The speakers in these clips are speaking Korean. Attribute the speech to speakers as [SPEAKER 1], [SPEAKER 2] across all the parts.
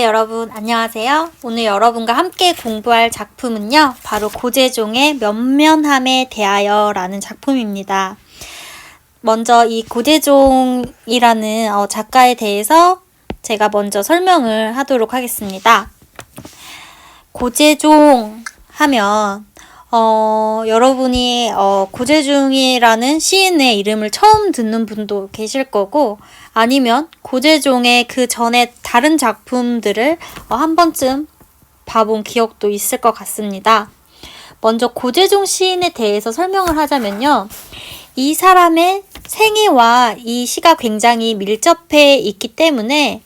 [SPEAKER 1] 여러분 안녕하세요. 오늘 여러분과 함께 공부할 작품은요. 바로 고재종의 면면함에 대하여 라는 작품입니다. 먼저 이 고재종이라는 작가에 대해서 제가 먼저 설명을 하도록 하겠습니다. 고재종 하면 여러분이 고재종이라는 시인의 이름을 처음 듣는 분도 계실 거고, 아니면 고재종의 그 전에 다른 작품들을 한 번쯤 봐본 기억도 있을 것 같습니다. 먼저 고재종 시인에 대해서 설명을 하자면요. 이 사람의 생애와 이 시가 굉장히 밀접해 있기 때문에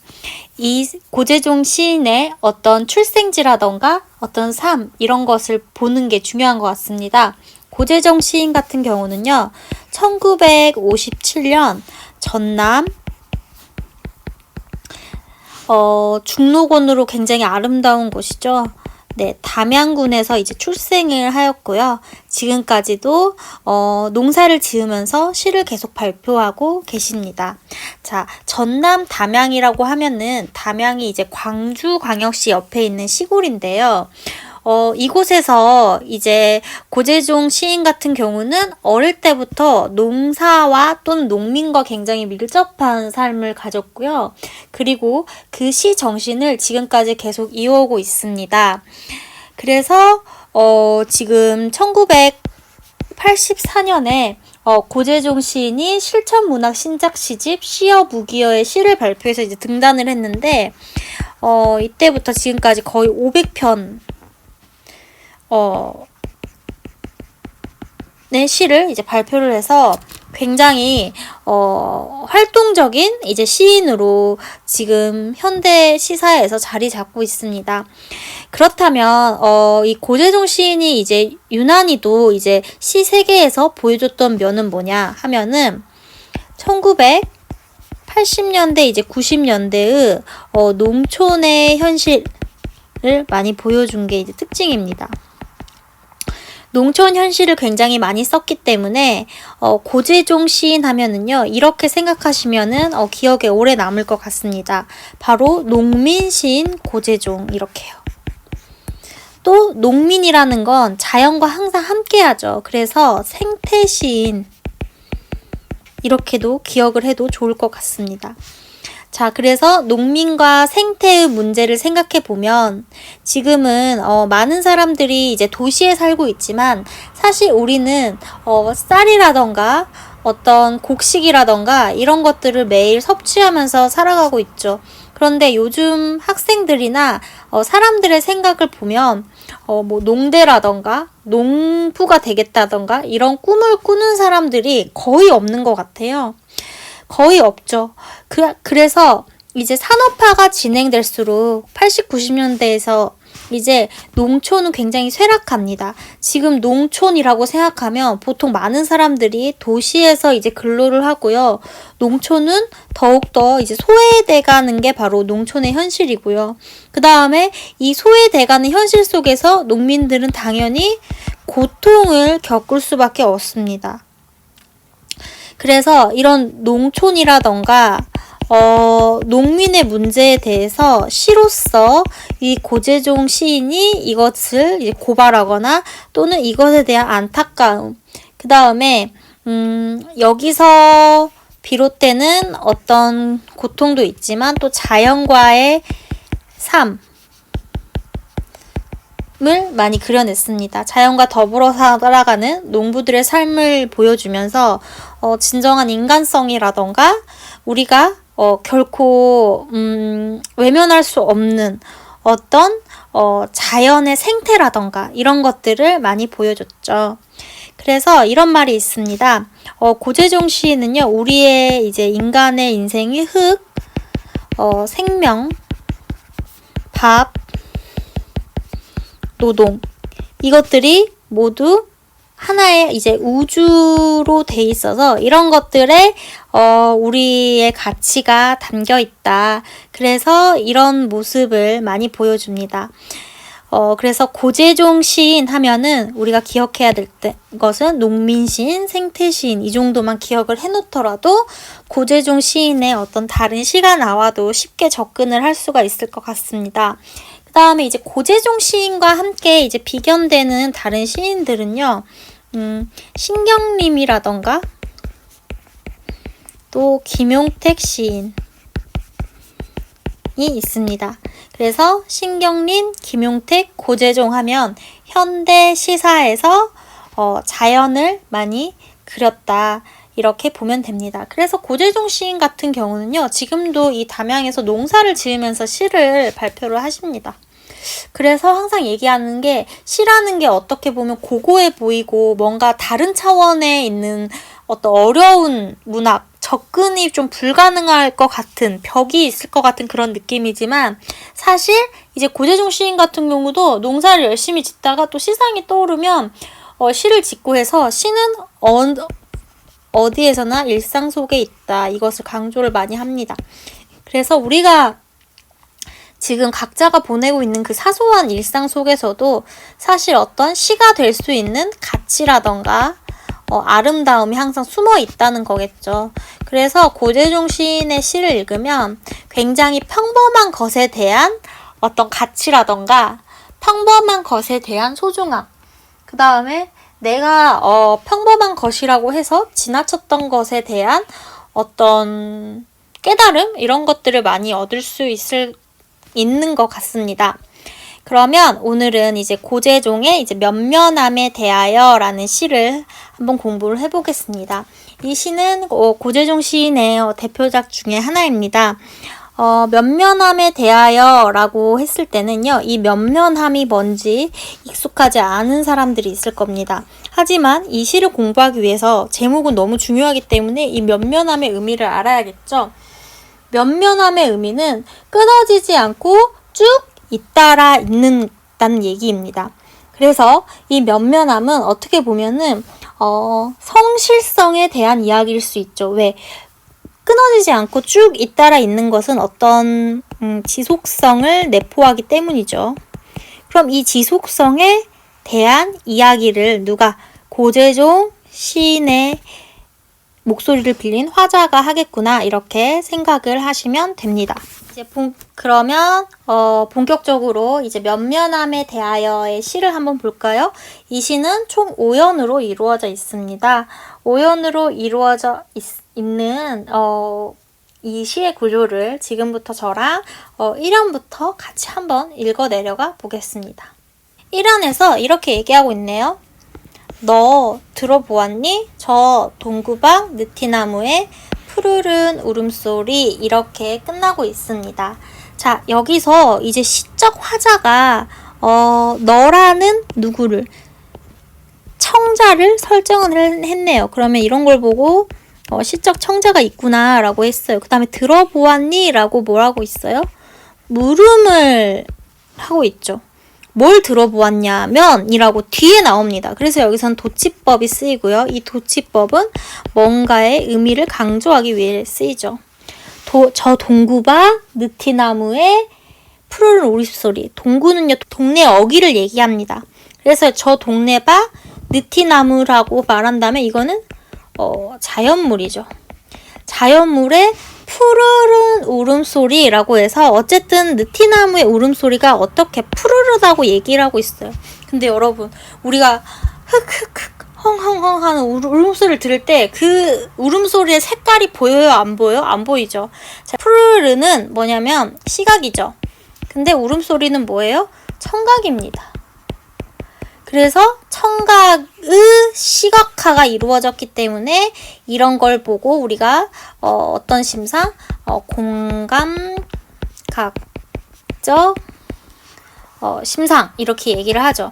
[SPEAKER 1] 이 고재종 시인의 어떤 출생지라던가 어떤 삶, 이런 것을 보는 게 중요한 것 같습니다. 고재종 시인 같은 경우는요, 1957년 전남 중록원으로 굉장히 아름다운 곳이죠. 네, 담양군에서 이제 출생을 하였고요. 지금까지도 농사를 지으면서 시를 계속 발표하고 계십니다. 자, 전남 담양이라고 하면은 담양이 이제 광주광역시 옆에 있는 시골인데요. 이곳에서 이제 고재종 시인 같은 경우는 어릴 때부터 농사와 또는 농민과 굉장히 밀접한 삶을 가졌고요. 그리고 그 시 정신을 지금까지 계속 이어오고 있습니다. 그래서 지금 1984년에 고재종 시인이 실천문학 신작 시집 시어 무기여의 시를 발표해서 이제 등단을 했는데, 이때부터 지금까지 거의 500편 의 시를 이제 발표를 해서 굉장히 활동적인 이제 시인으로 지금 현대 시사에서 자리 잡고 있습니다. 그렇다면 이 고재종 시인이 이제 유난히도 이제 시 세계에서 보여줬던 면은 뭐냐 하면은 1980년대 이제 90년대의 농촌의 현실을 많이 보여준 게 이제 특징입니다. 농촌 현실을 굉장히 많이 썼기 때문에 고재종 시인 하면은요, 이렇게 생각하시면은 기억에 오래 남을 것 같습니다. 바로 농민 시인 고재종, 이렇게요. 또 농민이라는 건 자연과 항상 함께하죠. 그래서 생태 시인, 이렇게도 기억을 해도 좋을 것 같습니다. 자, 그래서 농민과 생태의 문제를 생각해 보면 지금은 많은 사람들이 이제 도시에 살고 있지만 사실 우리는 쌀이라던가 어떤 곡식이라던가 이런 것들을 매일 섭취하면서 살아가고 있죠. 그런데 요즘 학생들이나 사람들의 생각을 보면 뭐 농대라던가 농부가 되겠다던가 이런 꿈을 꾸는 사람들이 거의 없는 것 같아요. 거의 없죠. 그래서 이제 산업화가 진행될수록 80, 90년대에서 이제 농촌은 굉장히 쇠락합니다. 지금 농촌이라고 생각하면 보통 많은 사람들이 도시에서 이제 근로를 하고요. 농촌은 더욱더 이제 소외돼가는 게 바로 농촌의 현실이고요. 그 다음에 이 소외돼가는 현실 속에서 농민들은 당연히 고통을 겪을 수밖에 없습니다. 그래서 이런 농촌이라던가 농민의 문제에 대해서 시로서 이 고재종 시인이 이것을 이제 고발하거나 또는 이것에 대한 안타까움, 그 다음에 여기서 비롯되는 어떤 고통도 있지만 또 자연과의 삶, 을 많이 그려냈습니다. 자연과 더불어 살아가는 농부들의 삶을 보여주면서 진정한 인간성이라던가 우리가 결코 외면할 수 없는 어떤 자연의 생태라던가 이런 것들을 많이 보여줬죠. 그래서 이런 말이 있습니다. 고재종 시인은요, 우리의 이제 인간의 인생이 흙, 생명, 밥, 노동, 이것들이 모두 하나의 이제 우주로 돼 있어서 이런 것들에 우리의 가치가 담겨 있다. 그래서 이런 모습을 많이 보여줍니다. 그래서 고재종 시인 하면은 우리가 기억해야 될 것은 농민 시인, 생태 시인 이 정도만 기억을 해놓더라도 고재종 시인의 어떤 다른 시가 나와도 쉽게 접근을 할 수가 있을 것 같습니다. 그 다음에 이제 고재종 시인과 함께 이제 비견되는 다른 시인들은요, 신경림이라던가 또 김용택 시인이 있습니다. 그래서 신경림, 김용택, 고재종 하면 현대 시사에서 자연을 많이 그렸다. 이렇게 보면 됩니다. 그래서 고재종 시인 같은 경우는요. 지금도 이 담양에서 농사를 지으면서 시를 발표를 하십니다. 그래서 항상 얘기하는 게 시라는 게 어떻게 보면 고고해 보이고 뭔가 다른 차원에 있는 어떤 어려운 문학, 접근이 좀 불가능할 것 같은 벽이 있을 것 같은 그런 느낌이지만 사실 이제 고재종 시인 같은 경우도 농사를 열심히 짓다가 또 시상이 떠오르면 시를 짓고 해서 시는 어디에서나 일상 속에 있다. 이것을 강조를 많이 합니다. 그래서 우리가 지금 각자가 보내고 있는 그 사소한 일상 속에서도 사실 어떤 시가 될 수 있는 가치라던가 아름다움이 항상 숨어 있다는 거겠죠. 그래서 고재종 시인의 시를 읽으면 굉장히 평범한 것에 대한 어떤 가치라던가 평범한 것에 대한 소중함, 그 다음에 내가 평범한 것이라고 해서 지나쳤던 것에 대한 어떤 깨달음 이런 것들을 많이 얻을 수 있는 것 같습니다. 그러면 오늘은 이제 고재종의 이제 면면함에 대하여라는 시를 한번 공부를 해보겠습니다. 이 시는 고재종 시인의 대표작 중에 하나입니다. 면면함에 대하여라고 했을 때는요, 이 면면함이 뭔지 익숙하지 않은 사람들이 있을 겁니다. 하지만 이 시를 공부하기 위해서 제목은 너무 중요하기 때문에 이 면면함의 의미를 알아야겠죠. 면면함의 의미는 끊어지지 않고 쭉 잇따라 있는다는 얘기입니다. 그래서 이 면면함은 어떻게 보면은 성실성에 대한 이야기일 수 있죠. 왜? 끊어지지 않고 쭉 잇따라 있는 것은 어떤 지속성을 내포하기 때문이죠. 그럼 이 지속성에 대한 이야기를 누가 고재종 시인의 목소리를 빌린 화자가 하겠구나 이렇게 생각을 하시면 됩니다. 이제 그러면 본격적으로 이제 면면함에 대하여의 시를 한번 볼까요? 이 시는 총 5연으로 이루어져 있습니다. 5연으로 이루어져 있는 이 시의 구조를 지금부터 저랑 1연부터 같이 한번 읽어 내려가 보겠습니다. 1연에서 이렇게 얘기하고 있네요. 너 들어보았니? 저 동구방 느티나무에 푸르른 울음소리 이렇게 끝나고 있습니다. 자, 여기서 이제 시적 화자가 너라는 누구를 청자를 설정을 했네요. 그러면 이런 걸 보고 시적 청자가 있구나 라고 했어요. 그 다음에 들어보았니? 라고 뭐라고 있어요? 물음을 하고 있죠. 뭘 들어보았냐면 이라고 뒤에 나옵니다. 그래서 여기선 도치법이 쓰이고요. 이 도치법은 뭔가의 의미를 강조하기 위해 쓰이죠. 저 동구바 느티나무의 푸르른 울음소리. 동구는요, 동네 어귀를 얘기합니다. 그래서 저 동네바 느티나무라고 말한다면 이거는 자연물이죠. 자연물의 푸르른 울음소리라고 해서 어쨌든 느티나무의 울음소리가 어떻게 푸르르다고 얘기를 하고 있어요. 근데 여러분, 우리가 흑흑흑 헝헝헝 하는 울음소리를 들을 때 그 울음소리의 색깔이 보여요? 안 보여요? 안 보이죠? 자, 푸르르는 뭐냐면 시각이죠. 근데 울음소리는 뭐예요? 청각입니다. 그래서 청각의 시각화가 이루어졌기 때문에 이런 걸 보고 우리가 어떤 심상? 공감각적 심상 이렇게 얘기를 하죠.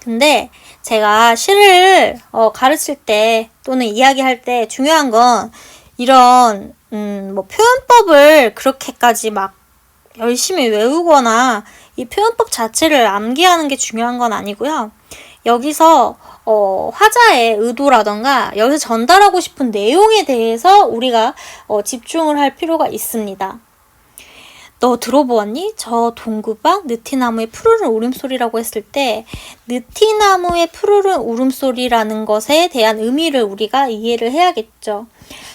[SPEAKER 1] 근데 제가 시를 가르칠 때 또는 이야기할 때 중요한 건 이런 뭐 표현법을 그렇게까지 막 열심히 외우거나 이 표현법 자체를 암기하는 게 중요한 건 아니고요. 여기서 화자의 의도라던가 여기서 전달하고 싶은 내용에 대해서 우리가 집중을 할 필요가 있습니다. 너 들어보았니? 저 동구박 느티나무의 푸르른 울음소리라고 했을 때 느티나무의 푸르른 울음소리라는 것에 대한 의미를 우리가 이해를 해야겠죠.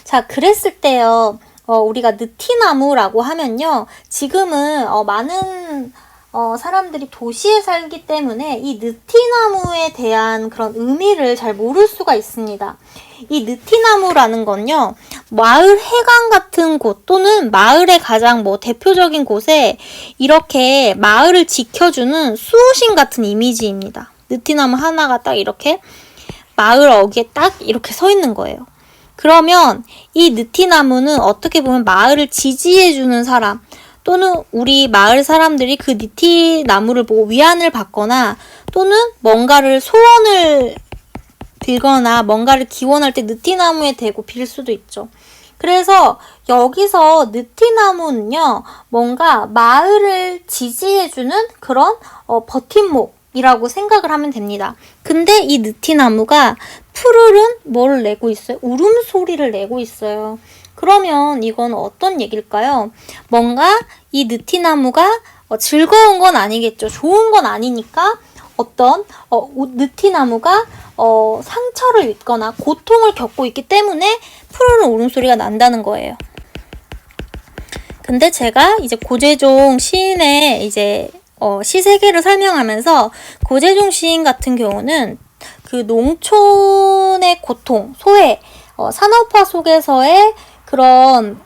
[SPEAKER 1] 자, 그랬을 때요. 우리가 느티나무라고 하면요. 지금은 많은 사람들이 도시에 살기 때문에 이 느티나무에 대한 그런 의미를 잘 모를 수가 있습니다. 이 느티나무라는 건요, 마을 해관 같은 곳 또는 마을의 가장 대표적인 곳에 이렇게 마을을 지켜주는 수호신 같은 이미지입니다. 느티나무 하나가 딱 이렇게 마을 어귀에 딱 이렇게 서 있는 거예요. 그러면 이 느티나무는 어떻게 보면 마을을 지지해주는 사람, 또는 우리 마을 사람들이 그 느티나무를 보고 위안을 받거나 또는 뭔가를 소원을 빌거나 뭔가를 기원할 때 느티나무에 대고 빌 수도 있죠. 그래서 여기서 느티나무는요, 뭔가 마을을 지지해주는 그런 버팀목이라고 생각을 하면 됩니다. 근데 이 느티나무가 푸르른 뭐를 내고 있어요? 울음소리를 내고 있어요. 그러면 이건 어떤 얘기일까요? 뭔가 이 느티나무가 즐거운 건 아니겠죠. 좋은 건 아니니까 어떤 느티나무가 상처를 입거나 고통을 겪고 있기 때문에 푸르른 울음소리가 난다는 거예요. 근데 제가 이제 고재종 시인의 이제 시세계를 설명하면서 고재종 시인 같은 경우는 그 농촌의 고통, 소외, 산업화 속에서의 그런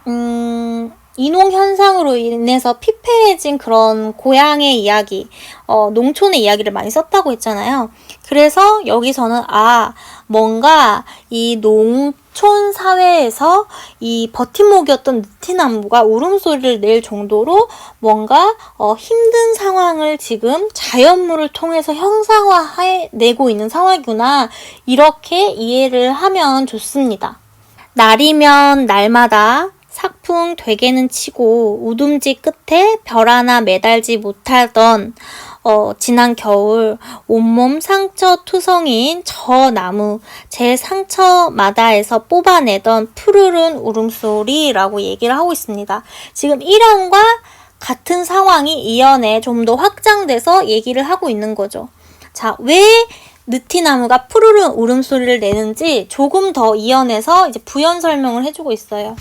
[SPEAKER 1] 인홍 현상으로 인해서 피폐해진 그런 고향의 이야기, 농촌의 이야기를 많이 썼다고 했잖아요. 그래서 여기서는 뭔가 이 농촌 사회에서 이 버팀목이었던 느티나무가 울음소리를 낼 정도로 뭔가 힘든 상황을 지금 자연물을 통해서 형상화해내고 있는 상황이구나, 이렇게 이해를 하면 좋습니다. 날이면 날마다 삭풍 되게는 치고 우둠지 끝에 별 하나 매달지 못하던 지난 겨울 온몸 상처 투성이인 저 나무, 제 상처마다에서 뽑아내던 푸르른 울음소리라고 얘기를 하고 있습니다. 지금 1연과 같은 상황이 2연에 좀 더 확장돼서 얘기를 하고 있는 거죠. 자, 왜 느티나무가 푸르른 울음소리를 내는지 조금 더 이연해서 이제 부연 설명을 해주고 있어요.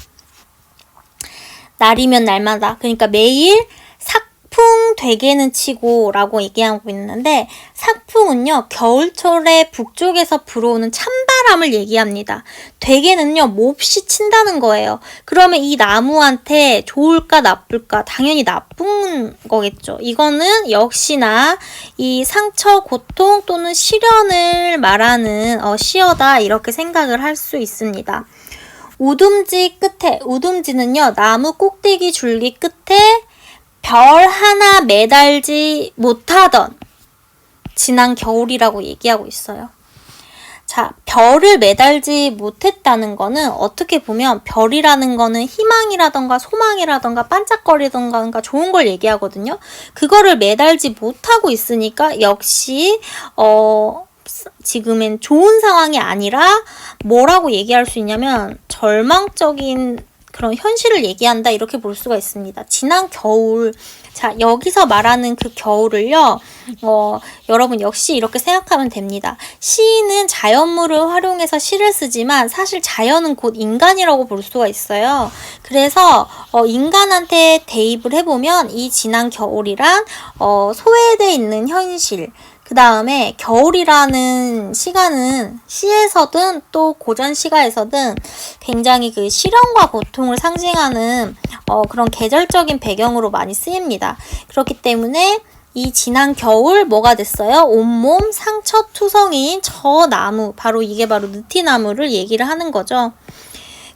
[SPEAKER 1] 날이면 날마다, 그러니까 매일 삭풍 되게는 치고 라고 얘기하고 있는데, 삭풍은요 겨울철에 북쪽에서 불어오는 찬바람을 얘기합니다. 되게는요 몹시 친다는 거예요. 그러면 이 나무한테 좋을까 나쁠까? 당연히 나쁜 거겠죠. 이거는 역시나 이 상처, 고통 또는 시련을 말하는 시어다, 이렇게 생각을 할 수 있습니다. 우둠지 끝에, 우둠지는요 나무 꼭대기 줄기 끝에 별 하나 매달지 못하던 지난 겨울이라고 얘기하고 있어요. 자, 별을 매달지 못했다는 거는 어떻게 보면 별이라는 거는 희망이라던가 소망이라던가 반짝거리던가 좋은 걸 얘기하거든요. 그거를 매달지 못하고 있으니까 역시 지금은 좋은 상황이 아니라 뭐라고 얘기할 수 있냐면 절망적인 그런 현실을 얘기한다, 이렇게 볼 수가 있습니다. 지난 겨울, 자, 여기서 말하는 그 겨울을요, 여러분 역시 이렇게 생각하면 됩니다. 시인은 자연물을 활용해서 시를 쓰지만 사실 자연은 곧 인간이라고 볼 수가 있어요. 그래서 인간한테 대입을 해보면 이 지난 겨울이란 소외되어 있는 현실, 그 다음에 겨울이라는 시간은 시에서든 또 고전 시가에서든 굉장히 그 시련과 고통을 상징하는 그런 계절적인 배경으로 많이 쓰입니다. 그렇기 때문에 이 지난 겨울 뭐가 됐어요? 온몸 상처투성이인 저 나무, 이게 바로 느티나무를 얘기를 하는 거죠.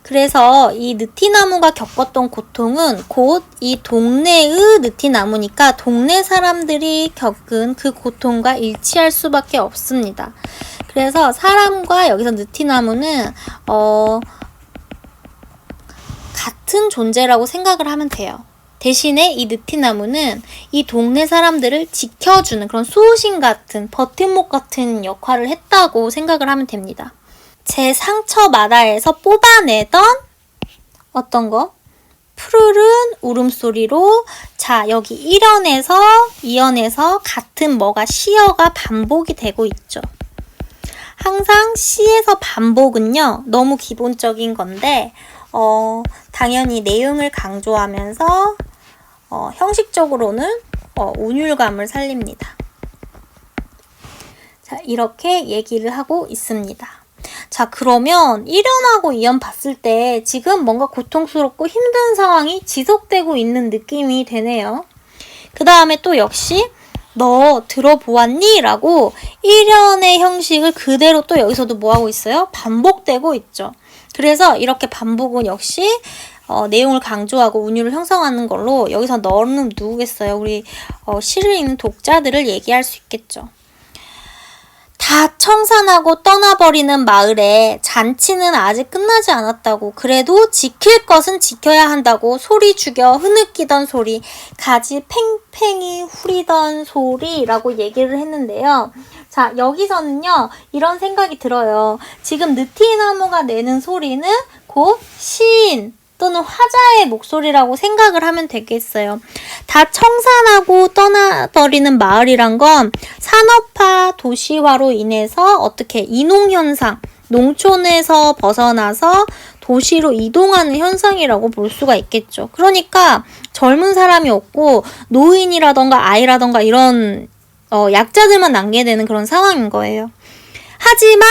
[SPEAKER 1] 그래서 이 느티나무가 겪었던 고통은 곧 이 동네의 느티나무니까 동네 사람들이 겪은 그 고통과 일치할 수밖에 없습니다. 그래서 사람과 여기서 느티나무는 같은 존재라고 생각을 하면 돼요. 대신에 이 느티나무는 이 동네 사람들을 지켜주는 그런 수호신 같은, 버팀목 같은 역할을 했다고 생각을 하면 됩니다. 제 상처마다에서 뽑아내던 어떤 거? 푸르른 울음소리로 자 여기 1연에서 2연에서 같은 뭐가 시어가 반복이 되고 있죠. 항상 시에서 반복은요 너무 기본적인 건데 당연히 내용을 강조하면서 형식적으로는 운율감을 살립니다. 자 이렇게 얘기를 하고 있습니다. 자 그러면 1연하고 2연 봤을 때 지금 뭔가 고통스럽고 힘든 상황이 지속되고 있는 느낌이 되네요. 그 다음에 또 역시 너 들어보았니? 라고 1연의 형식을 그대로 또 여기서도 뭐하고 있어요? 반복되고 있죠. 그래서 이렇게 반복은 역시 내용을 강조하고 운율을 형성하는 걸로 여기서 너는 누구겠어요? 우리 시를 읽는 독자들을 얘기할 수 있겠죠. 다 청산하고 떠나버리는 마을에 잔치는 아직 끝나지 않았다고 그래도 지킬 것은 지켜야 한다고 소리 죽여 흐느끼던 소리 가지 팽팽히 후리던 소리라고 얘기를 했는데요. 자 여기서는요 이런 생각이 들어요. 지금 느티나무가 내는 소리는 곧 시인 또는 화자의 목소리라고 생각을 하면 되겠어요. 다 청산하고 떠나버리는 마을이란 건 산업화, 도시화로 인해서 어떻게 이농현상, 농촌에서 벗어나서 도시로 이동하는 현상이라고 볼 수가 있겠죠. 그러니까 젊은 사람이 없고 노인이라던가 아이라던가 이런 약자들만 남게 되는 그런 상황인 거예요. 하지만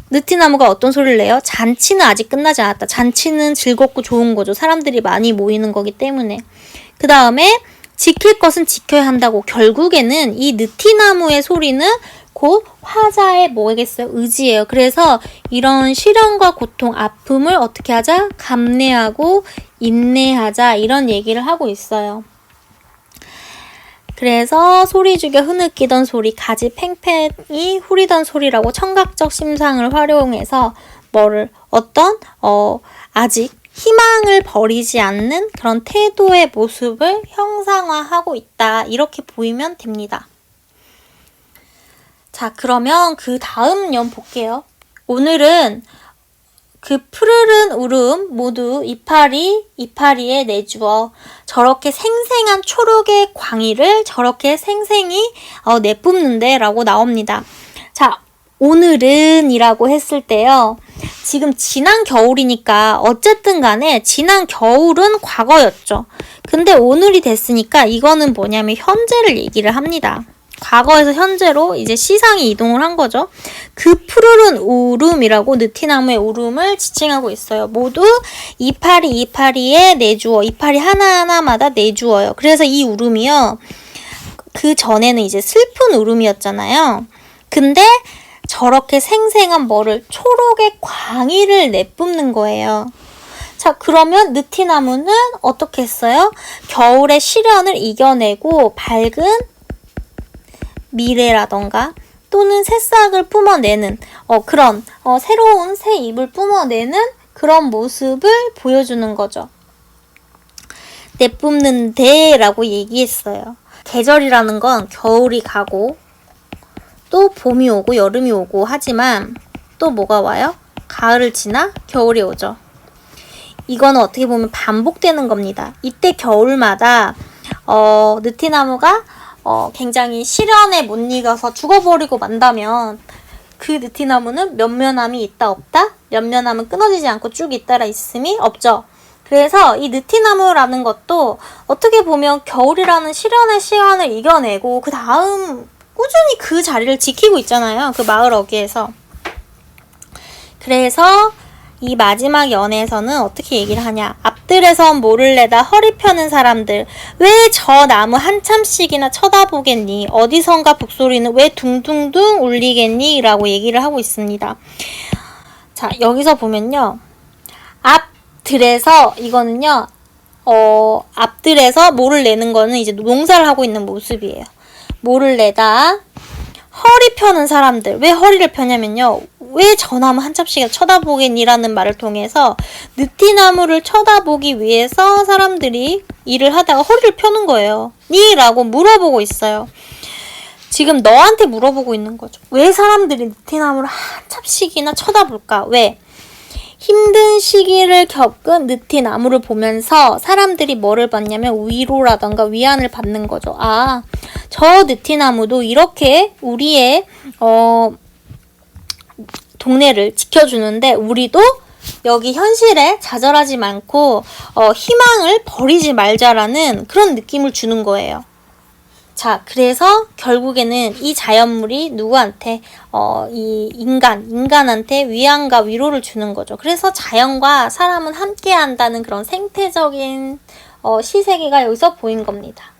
[SPEAKER 1] 느티나무가 어떤 소리를 내요? 잔치는 아직 끝나지 않았다. 잔치는 즐겁고 좋은 거죠. 사람들이 많이 모이는 거기 때문에. 그 다음에 지킬 것은 지켜야 한다고 결국에는 이 느티나무의 소리는 곧 화자의 뭐겠어요? 의지예요. 그래서 이런 시련과 고통, 아픔을 어떻게 하자? 감내하고 인내하자 이런 얘기를 하고 있어요. 그래서 소리 죽여 흐느끼던 소리, 가지 팽팽히 후리던 소리라고 청각적 심상을 활용해서 아직 희망을 버리지 않는 그런 태도의 모습을 형상화하고 있다. 이렇게 보이면 됩니다. 자, 그러면 그 다음 연 볼게요. 오늘은 그 푸르른 울음 모두 이파리에 내주어 저렇게 생생한 초록의 광희를 저렇게 생생히 내뿜는데 라고 나옵니다. 자 오늘은 이라고 했을 때요. 지금 지난 겨울이니까 어쨌든 간에 지난 겨울은 과거였죠. 근데 오늘이 됐으니까 이거는 뭐냐면 현재를 얘기를 합니다. 과거에서 현재로 이제 시상이 이동을 한 거죠. 그 푸르른 울음이라고 느티나무의 울음을 지칭하고 있어요. 모두 이파리에 내주어. 이파리 하나하나마다 내주어요. 그래서 이 울음이요. 그 전에는 이제 슬픈 울음이었잖아요. 근데 저렇게 생생한 초록의 광희를 내뿜는 거예요. 자, 그러면 느티나무는 어떻게 했어요? 겨울의 시련을 이겨내고 밝은 미래라던가 또는 새싹을 뿜어내는 그런 새로운 새 잎을 뿜어내는 그런 모습을 보여주는 거죠. 내뿜는데 라고 얘기했어요. 계절이라는 건 겨울이 가고 또 봄이 오고 여름이 오고 하지만 또 뭐가 와요? 가을을 지나 겨울이 오죠. 이거는 어떻게 보면 반복되는 겁니다. 이때 겨울마다 느티나무가 굉장히 시련에 못 이겨서 죽어버리고 만다면 그 느티나무는 면면함이 있다 없다? 면면함은 끊어지지 않고 쭉 잇따라 있음이 없죠. 그래서 이 느티나무라는 것도 어떻게 보면 겨울이라는 시련의 시간을 이겨내고 그 다음 꾸준히 그 자리를 지키고 있잖아요. 그 마을 어귀에서. 그래서 이 마지막 연에서는 어떻게 얘기를 하냐. 앞들에선 모를 내다 허리 펴는 사람들 왜 저 나무 한참씩이나 쳐다보겠니? 어디선가 북소리는 왜 둥둥둥 울리겠니? 라고 얘기를 하고 있습니다. 자 여기서 보면요. 앞들에서 이거는요. 앞들에서 모를 내는 거는 이제 농사를 하고 있는 모습이에요. 모를 내다 허리 펴는 사람들 왜 허리를 펴냐면요. 왜 저 나무 한참씩 쳐다보겠니라는 말을 통해서 느티나무를 쳐다보기 위해서 사람들이 일을 하다가 허리를 펴는 거예요. 니? 라고 물어보고 있어요. 지금 너한테 물어보고 있는 거죠. 왜 사람들이 느티나무를 한참씩이나 쳐다볼까? 왜? 힘든 시기를 겪은 느티나무를 보면서 사람들이 뭐를 받냐면 위로라던가 위안을 받는 거죠. 아, 저 느티나무도 이렇게 우리의 동네를 지켜주는데 우리도 여기 현실에 좌절하지 않고 희망을 버리지 말자라는 그런 느낌을 주는 거예요. 자, 그래서 결국에는 이 자연물이 누구한테 이 인간한테 위안과 위로를 주는 거죠. 그래서 자연과 사람은 함께 한다는 그런 생태적인 시세계가 여기서 보인 겁니다.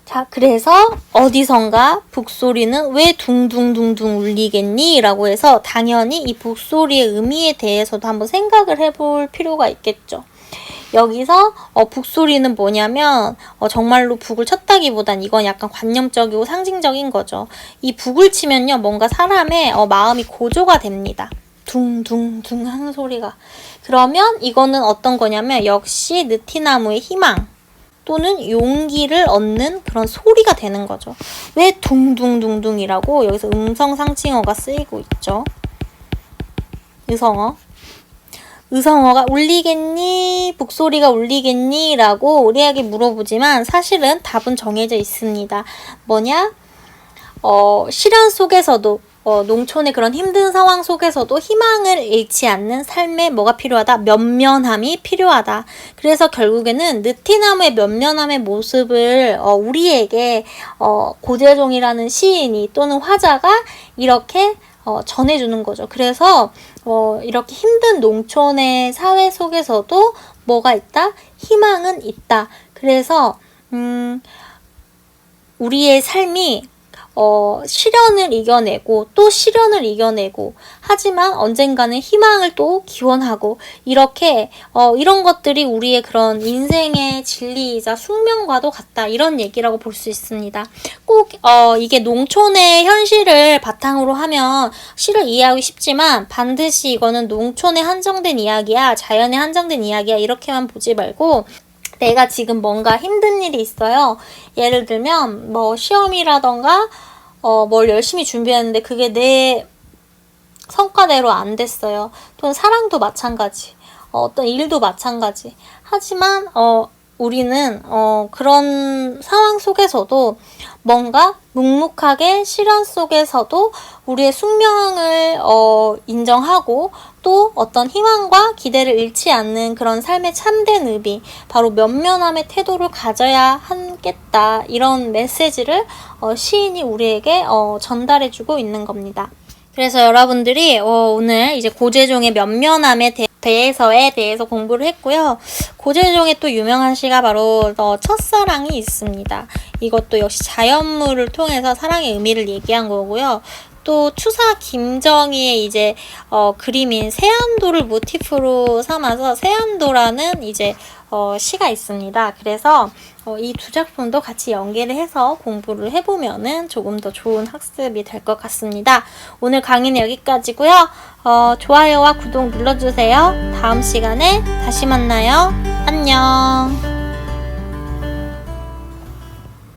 [SPEAKER 1] 자, 그래서 어디선가 북소리는 왜 둥둥둥둥 울리겠니? 라고 해서 당연히 이 북소리의 의미에 대해서도 한번 생각을 해볼 필요가 있겠죠. 여기서 북소리는 뭐냐면 정말로 북을 쳤다기보단 이건 약간 관념적이고 상징적인 거죠. 이 북을 치면요 뭔가 사람의 마음이 고조가 됩니다. 둥둥둥 하는 소리가. 그러면 이거는 어떤 거냐면 역시 느티나무의 희망 또는 용기를 얻는 그런 소리가 되는 거죠. 왜 둥둥둥둥이라고 여기서 음성상칭어가 쓰이고 있죠. 의성어가 울리겠니? 북소리가 울리겠니? 라고 우리에게 물어보지만 사실은 답은 정해져 있습니다. 뭐냐? 시련 속에서도 농촌의 그런 힘든 상황 속에서도 희망을 잃지 않는 삶에 뭐가 필요하다? 면면함이 필요하다. 그래서 결국에는 느티나무의 면면함의 모습을 우리에게 고재종이라는 시인이 또는 화자가 이렇게 전해주는 거죠. 그래서 이렇게 힘든 농촌의 사회 속에서도 뭐가 있다? 희망은 있다. 그래서 우리의 삶이 시련을 이겨내고 또 시련을 이겨내고 하지만 언젠가는 희망을 또 기원하고 이렇게 이런 것들이 우리의 그런 인생의 진리이자 숙명과도 같다 이런 얘기라고 볼 수 있습니다. 꼭 이게 농촌의 현실을 바탕으로 하면 시를 이해하기 쉽지만 반드시 이거는 농촌에 한정된 이야기야 자연에 한정된 이야기야 이렇게만 보지 말고 내가 지금 뭔가 힘든 일이 있어요. 예를 들면 뭐 시험이라던가 뭘 열심히 준비했는데 그게 내 성과대로 안 됐어요. 또는 사랑도 마찬가지. 어떤 일도 마찬가지. 하지만 우리는 그런 상황 속에서도 뭔가 묵묵하게 시련 속에서도 우리의 숙명을 인정하고 또 어떤 희망과 기대를 잃지 않는 그런 삶의 참된 의미, 바로 면면함의 태도를 가져야 하겠다. 이런 메시지를 시인이 우리에게 전달해주고 있는 겁니다. 그래서 여러분들이 오늘 이제 고재종의 면면함에 대해서 공부를 했고요. 고재종의 또 유명한 시가 바로 첫사랑이 있습니다. 이것도 역시 자연물을 통해서 사랑의 의미를 얘기한 거고요. 또 추사 김정희의 이제 그림인 세안도를 모티프로 삼아서 세안도라는 이제 시가 있습니다. 그래서 이 두 작품도 같이 연계를 해서 공부를 해보면은 조금 더 좋은 학습이 될 것 같습니다. 오늘 강의는 여기까지고요. 좋아요와 구독 눌러주세요. 다음 시간에 다시 만나요. 안녕.